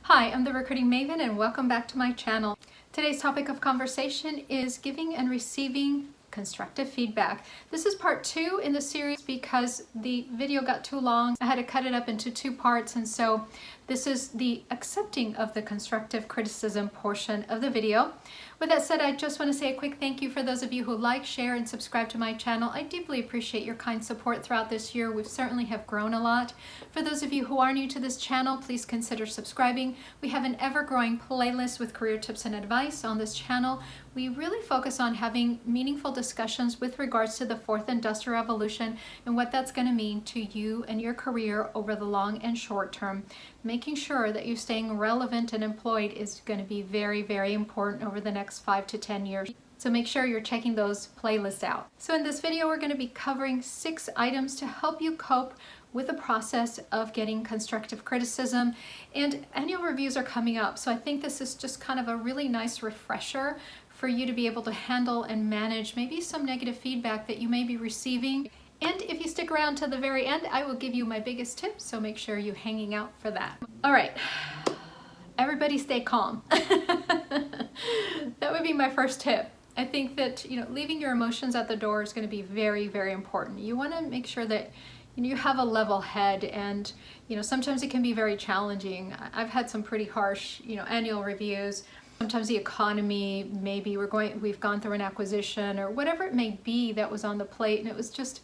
Hi, I'm the Recruiting Maven and welcome back to my channel. Today's topic of conversation is giving and receiving constructive feedback. This is part 2 in the series because the video got too long. I had to cut it up into 2 parts, and so this is the accepting of the constructive criticism portion of the video. With that said, I just want to say a quick thank you for those of you who like, share, and subscribe to my channel. I deeply appreciate your kind support throughout this year. We certainly have grown a lot. For those of you who are new to this channel, please consider subscribing. We have an ever-growing playlist with career tips and advice on this channel. We really focus on having meaningful discussions with regards to the 4th Industrial Revolution and what that's going to mean to you and your career over the long and short term. Making sure that you're staying relevant and employed is going to be very, very important over the next 5 to 10 years. So make sure you're checking those playlists out. So in this video, we're going to be covering 6 items to help you cope with the process of getting constructive criticism. And annual reviews are coming up, so I think this is just kind of a really nice refresher for you to be able to handle and manage maybe some negative feedback that you may be receiving. And if you stick around to the very end, I will give you my biggest tips, so make sure you're hanging out for that. All right, everybody stay calm. That would be my first tip. I think that, leaving your emotions at the door is going to be very, very important. You want to make sure that you have a level head, and sometimes it can be very challenging. I've had some pretty harsh, annual reviews. Sometimes the economy, maybe we've gone through an acquisition or whatever it may be that was on the plate, and it was just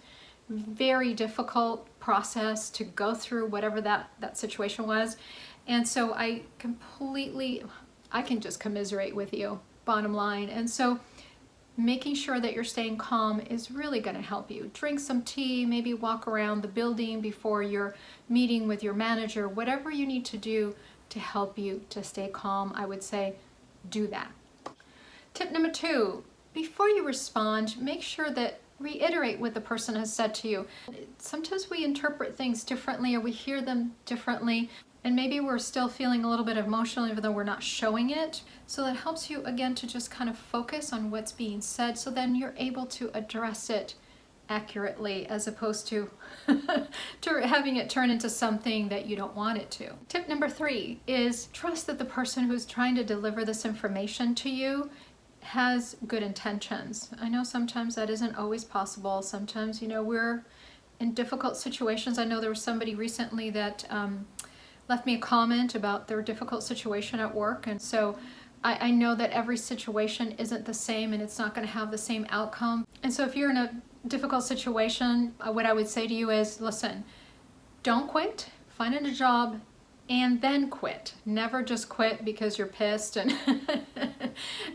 very difficult process to go through, whatever that situation was. And so I can just commiserate with you, bottom line. And so making sure that you're staying calm is really going to help you. Drink some tea, maybe walk around the building before your meeting with your manager, whatever you need to do to help you to stay calm. I would say do that. Tip number 2, before you respond, make sure that reiterate what the person has said to you. Sometimes we interpret things differently, or we hear them differently, and maybe we're still feeling a little bit emotional even though we're not showing it. So that helps you, again, to just kind of focus on what's being said, so then you're able to address it accurately as opposed to having it turn into something that you don't want it to. Tip number 3 is trust that the person who's trying to deliver this information to you has good intentions. I know sometimes that isn't always possible. Sometimes, we're in difficult situations. I know there was somebody recently that left me a comment about their difficult situation at work, and so I know that every situation isn't the same and it's not going to have the same outcome. And so if you're in a difficult situation, what I would say to you is, listen, don't quit, find a job, and then quit. Never just quit because you're pissed and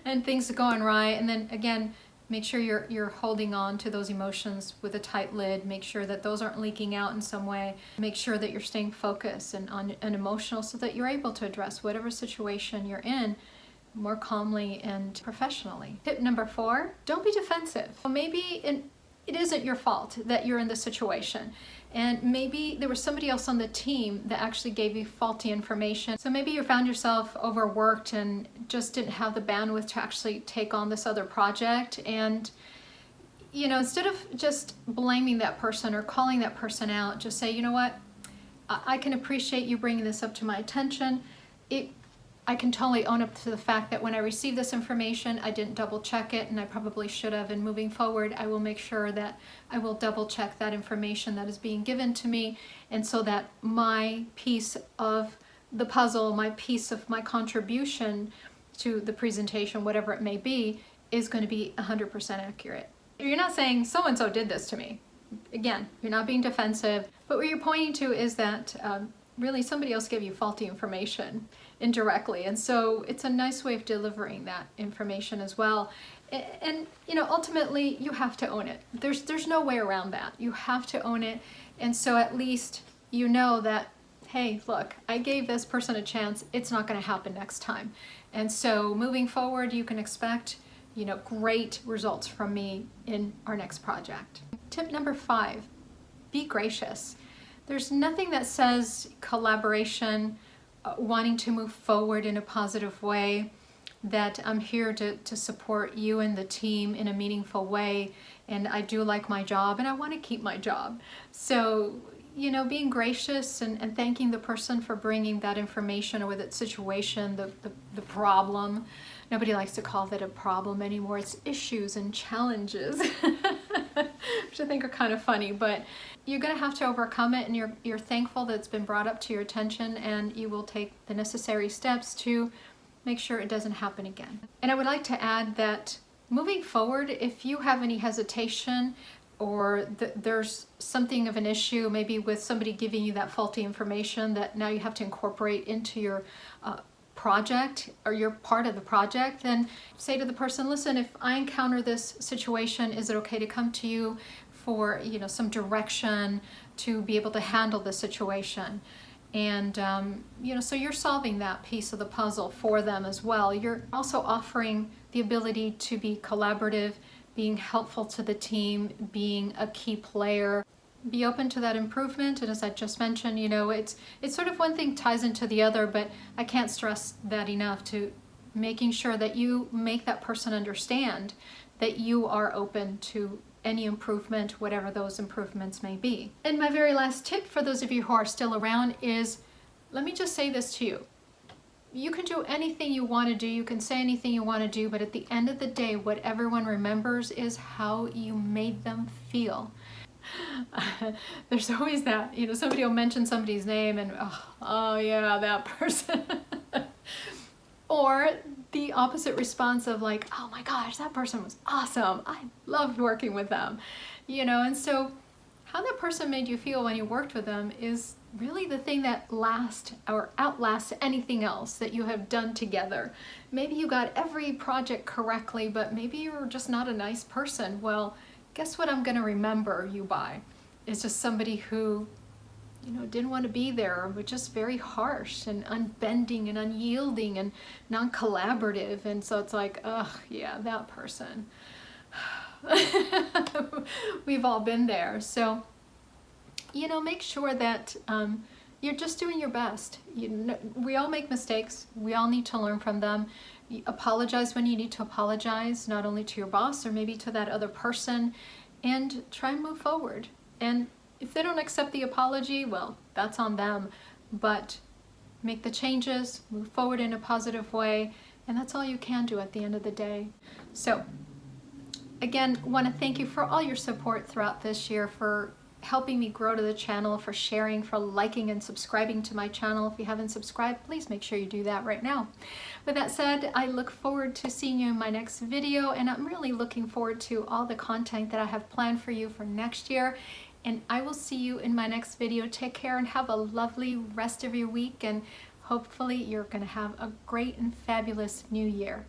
and things are going right. And then again, make sure you're holding on to those emotions with a tight lid. Make sure that those aren't leaking out in some way. Make sure that you're staying focused and emotional, so that you're able to address whatever situation you're in more calmly and professionally. Tip number 4, don't be defensive. Well, maybe it isn't your fault that you're in this situation, and maybe there was somebody else on the team that actually gave you faulty information. So maybe you found yourself overworked and just didn't have the bandwidth to actually take on this other project. And instead of just blaming that person or calling that person out, just say, you know what, I can appreciate you bringing this up to my attention. I can totally own up to the fact that when I received this information, I didn't double check it, and I probably should have. And moving forward, I will make sure that I will double check that information that is being given to me, and so that my piece of the puzzle, my piece of my contribution to the presentation, whatever it may be, is going to be 100% accurate. You're not saying so-and-so did this to me. Again, you're not being defensive, but what you're pointing to is that really somebody else gave you faulty information indirectly, and so it's a nice way of delivering that information as well. And ultimately you have to own it. There's no way around that. You have to own it, and so at least you know that, hey, look, I gave this person a chance. It's not going to happen next time, and so moving forward you can expect great results from me in our next project. Tip number 5, be gracious. There's nothing that says collaboration, wanting to move forward in a positive way, that I'm here to support you and the team in a meaningful way, and I do like my job and I want to keep my job. So being gracious and thanking the person for bringing that information or that situation, the problem. Nobody likes to call that a problem anymore. It's issues and challenges, which I think are kind of funny, but you're going to have to overcome it, and you're thankful that it's been brought up to your attention, and you will take the necessary steps to make sure it doesn't happen again. And I would like to add that moving forward, if you have any hesitation or there's something of an issue, maybe with somebody giving you that faulty information that now you have to incorporate into your project, or you're part of the project, then say to the person, listen, if I encounter this situation, is it okay to come to you for some direction to be able to handle the situation? And so you're solving that piece of the puzzle for them as well. You're also offering the ability to be collaborative, being helpful to the team, being a key player. Be open to that improvement, and as I just mentioned, it's sort of one thing ties into the other, but I can't stress that enough, to making sure that you make that person understand that you are open to any improvement, whatever those improvements may be. And my very last tip for those of you who are still around is, let me just say this to you. You can do anything you want to do, you can say anything you want to do, but at the end of the day, what everyone remembers is how you made them feel. There's always that, somebody will mention somebody's name and, oh yeah, that person. Or the opposite response of like, oh my gosh, that person was awesome. I loved working with them. And so how that person made you feel when you worked with them is really the thing that lasts or outlasts anything else that you have done together. Maybe you got every project correctly, but maybe you were just not a nice person. Well, guess what I'm going to remember you by? It's just somebody who, didn't want to be there, or was just very harsh and unbending and unyielding and non-collaborative. And so it's like, ugh, yeah, that person. We've all been there. So, make sure that you're just doing your best. We all make mistakes. We all need to learn from them. You apologize when you need to apologize, not only to your boss or maybe to that other person, and try and move forward. And if they don't accept the apology, well, that's on them. But make the changes, move forward in a positive way, and that's all you can do at the end of the day. So, again, want to thank you for all your support throughout this year, for helping me grow to the channel, for sharing, for liking and subscribing to my channel. If you haven't subscribed, please make sure you do that right now. With that said, I look forward to seeing you in my next video, and I'm really looking forward to all the content that I have planned for you for next year. And I will see you in my next video. Take care and have a lovely rest of your week, and hopefully you're going to have a great and fabulous new year.